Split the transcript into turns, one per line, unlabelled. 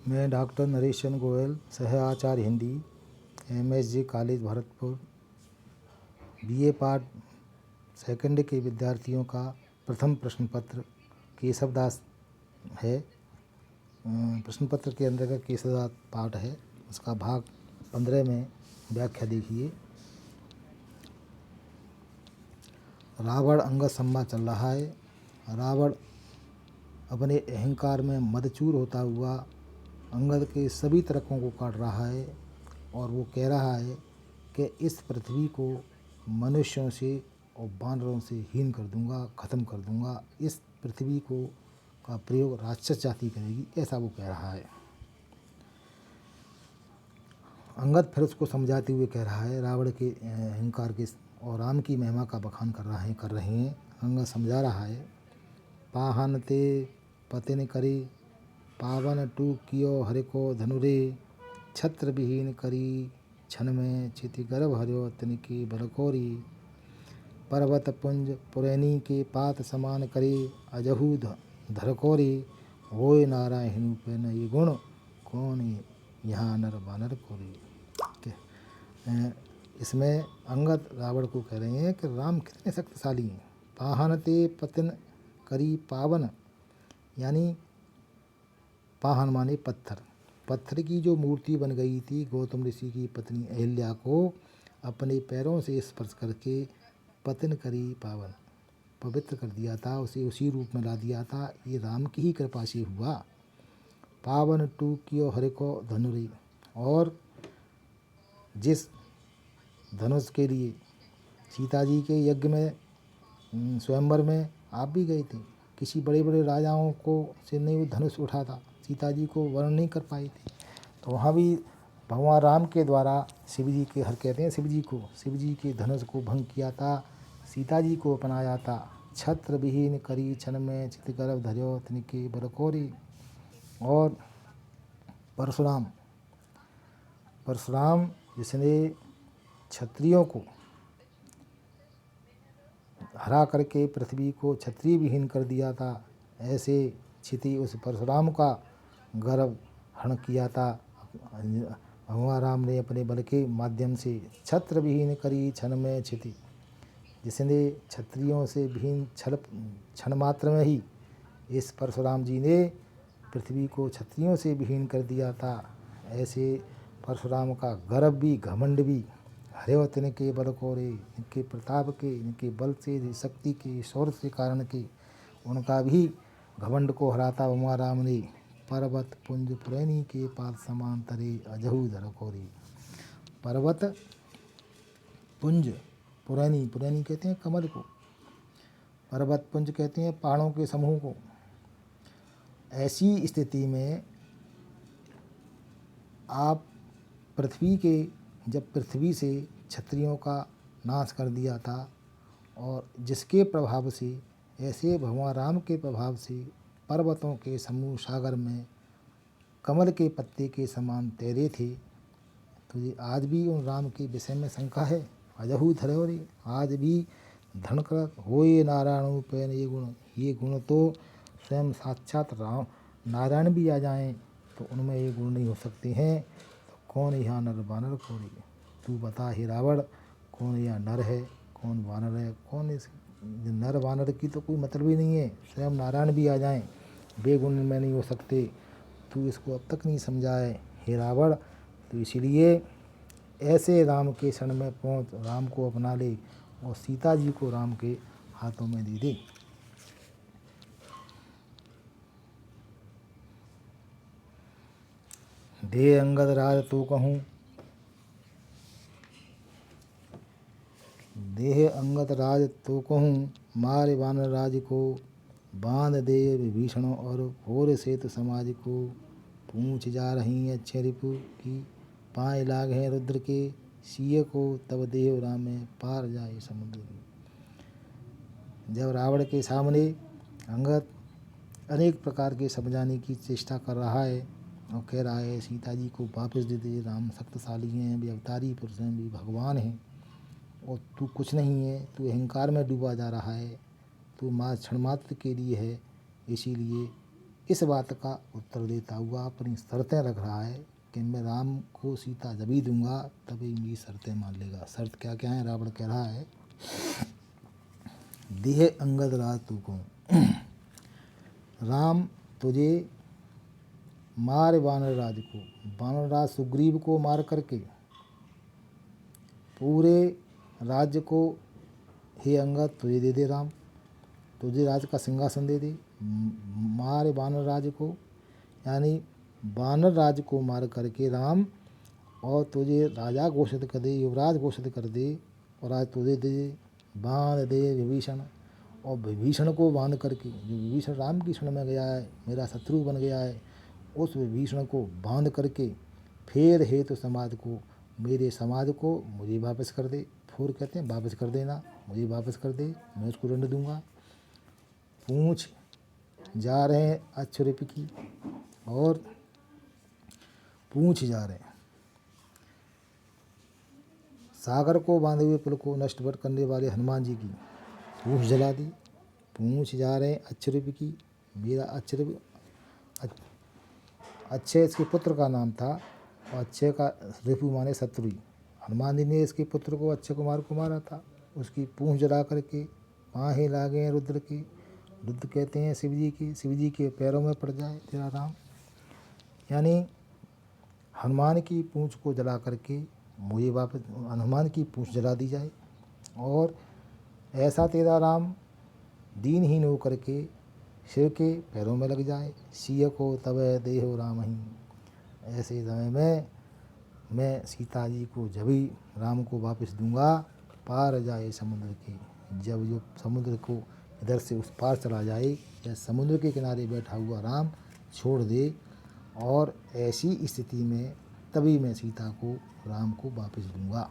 मैं डॉक्टर नरेश चंद्र गोयल, सह आचार्य Hindi, MSG college Bharatpur, BA part second के विद्यार्थियों का प्रथम प्रश्न पत्र केशवदास है। प्रश्न पत्र के अंतर्गत केशवदास पाठ है, उसका भाग 15 में व्याख्या देखिए। रावण अंगद संवाद चल रहा है। रावण अपने अहंकार में मदचूर होता हुआ अंगद के सभी तर्कों को काट रहा है और वो कह रहा है कि इस पृथ्वी को मनुष्यों से और वानरों से हीन कर दूंगा, ख़त्म कर दूंगा। इस पृथ्वी को का प्रयोग राक्षस जाति करेगी, ऐसा वो कह रहा है। अंगद फिर उसको समझाते हुए कह रहा है, रावण के अहंकार के और राम की महिमा का बखान कर रहे हैं। अंगद समझा रहा है, पाहन ते पतिन करे, पावन टू कियो हरि को धनुरे, छत्र विहीन करी क्षण में चिति गर्भ हरियो तिनकी बलकोरी, पर्वत पुंज पुरैनी के पात समान करे, अजहू धरकोरी, होय नारायण पे न ये गुण, कौन यहाँ नर बानर कोरी। इसमें अंगद रावण को कह रहे हैं कि राम कितने शक्तिशाली हैं। पाहन ते पतिन करी, पावन यानी पाहन माने पत्थर। पत्थर की जो मूर्ति बन गई थी गौतम ऋषि की पत्नी अहिल्या को अपने पैरों से स्पर्श करके पतिन करी, पावन पवित्र कर दिया था, उसे उसी रूप में ला दिया था। ये राम की ही कृपा से हुआ। पावन टू कियो हरि को धनुरी, और जिस धनुष के लिए सीता जी के यज्ञ में स्वयंवर में आप भी गए थे, किसी बड़े बड़े राजाओं को से नहीं वो धनुष उठा था, सीता जी को वर्ण नहीं कर पाई थी। तो वहाँ भी भगवान राम के द्वारा शिव जी के हर कहते हैं शिव जी के धनुष को भंग किया था, सीता जी को अपनाया था। छत्र विहीन करी क्षण में चित गर्भ धर्यो तिनके बरकोरी। और परशुराम जिसने क्षत्रियों को हरा करके पृथ्वी को क्षत्रिय विहीन कर दिया था, ऐसे क्षिति उस परशुराम का गर्भ हरण किया था। भगवान राम ने अपने बल के माध्यम से छत्र विहीन करी क्षण में क्षिति, जिसने क्षत्रियों से विहीन क्षण मात्र में ही इस परशुराम जी ने पृथ्वी को क्षत्रियों से विहीन कर दिया था। ऐसे परशुराम का गर्व भी घमंड भी हरे तिनके बल कोरे, इनके प्रताप के, इनके बल से, शक्ति के, शौर्य से कारण के उनका भी घमंड को हराता भगवान राम ने। पर्वत पुंज पुरैनी के पात समान तरे, अजहू धरकोरी। पर्वत पुंज पुरैनी, पुरैनी कहते हैं कमल को, पर्वत पुंज कहते हैं पहाड़ों के समूह को। ऐसी स्थिति में आप जब पृथ्वी से क्षत्रियों का नाश कर दिया था, और जिसके प्रभाव से ऐसे भगवान राम के प्रभाव से पर्वतों के समूह सागर में कमल के पत्ते के समान तैरे थे, तो ये आज भी उन राम के विषय में शंका है। अजहू धरोरी, आज भी धनकर होए नारायण पैन ये गुण तो स्वयं साक्षात राम नारायण भी आ जाएं तो उनमें ये गुण नहीं हो सकते हैं। तो कौन यहाँ नर बानर कोरी, तू बता हे रावण, कौन यहाँ नर है, कौन वानर है। कौन इस नर वानर की तो कोई मतलब ही नहीं है, स्वयं नारायण भी आ जाएं बेगुण में नहीं हो सकते। तू इसको अब तक नहीं समझा है हे रावण। तो इसीलिए ऐसे राम के शरण में पहुँच, राम को अपना ले और सीता जी को राम के हाथों में दे दे। दे अंगद राज तो कहूँ, देह अंगद राज तो कहूँ, मारे वानर राज को, बांध दे विभीषण और घोर सेतु समाज को, पूछ जा रही अच्छे रिपु की, पाए लाग है रुद्र के, सिय को तब देव राम पार जाए समुद्र की। जब रावण के सामने अंगद अनेक प्रकार के समझाने की चेष्टा कर रहा है और कह रहा है सीता जी को वापस दे दे, राम शक्तिशाली हैं, भी अवतारी पुरुष हैं, भी भगवान हैं, और तू कुछ नहीं है, तू अहंकार में डूबा जा रहा है, तू क्षण मात्र के लिए है, इसीलिए इस बात का उत्तर देता हुआ अपनी शर्तें रख रहा है कि मैं राम को सीता जब ही दूंगा तभी मेरी शर्तें मान लेगा। शर्त क्या क्या है? रावण कह रहा है, देह अंगद राज तू को, राम तुझे मार वानर राज को, वानर राज सुग्रीव को मार करके पूरे राज्य को हे अंगद तुझे दे दे राम, तुझे राज का सिंहासन दे दे। मार वानर राज को यानी वानर राज को मार करके राम और तुझे राजा घोषित कर दे, युवराज घोषित कर दे और आज तुझे दे बांध दे विभीषण, और विभीषण को बांध करके, जो विभीषण राम की शरण में गया है, मेरा शत्रु बन गया है, उस विभीषण को बांध करके फिर हेतु समाज को, मेरे समाज को मुझे वापस कर दे। फोर कहते हैं वापस कर देना, मुझे वापस कर दे, मैं उसको दंड दूंगा। पूंछ जा रहे हैं अक्षुरिप की, और पूंछ जा रहे हैं सागर को बांधे हुए पुल को नष्ट करने वाले हनुमान जी की पूंछ जला दी। पूंछ जा रहे हैं अक्षुरिप की, मेरा अक्षुरिप अक्षय इसके पुत्र का नाम था, और अक्षय का रिपु माने शत्रु। हनुमान जी ने इसके पुत्र को अक्षय कुमार को मारा था, उसकी पूंछ जला करके बाहें लागे हैं रुद्र की। रुद्र कहते हैं शिव जी के पैरों में पड़ जाए तेरा राम, यानी हनुमान की पूंछ को जला करके मुझे वापस, हनुमान की पूंछ जला दी जाए और ऐसा तेरा राम दीनहीन हो करके शिव के पैरों में लग जाए। सिय को तब देहो राम ही, ऐसे समय में मैं सीता जी को जब ही राम को वापस दूंगा पार जाए समुद्र के, जब जो समुद्र को इधर से उस पार चला जाए, या समुद्र के किनारे बैठा हुआ राम छोड़ दे, और ऐसी स्थिति में तभी मैं सीता को राम को वापस दूंगा।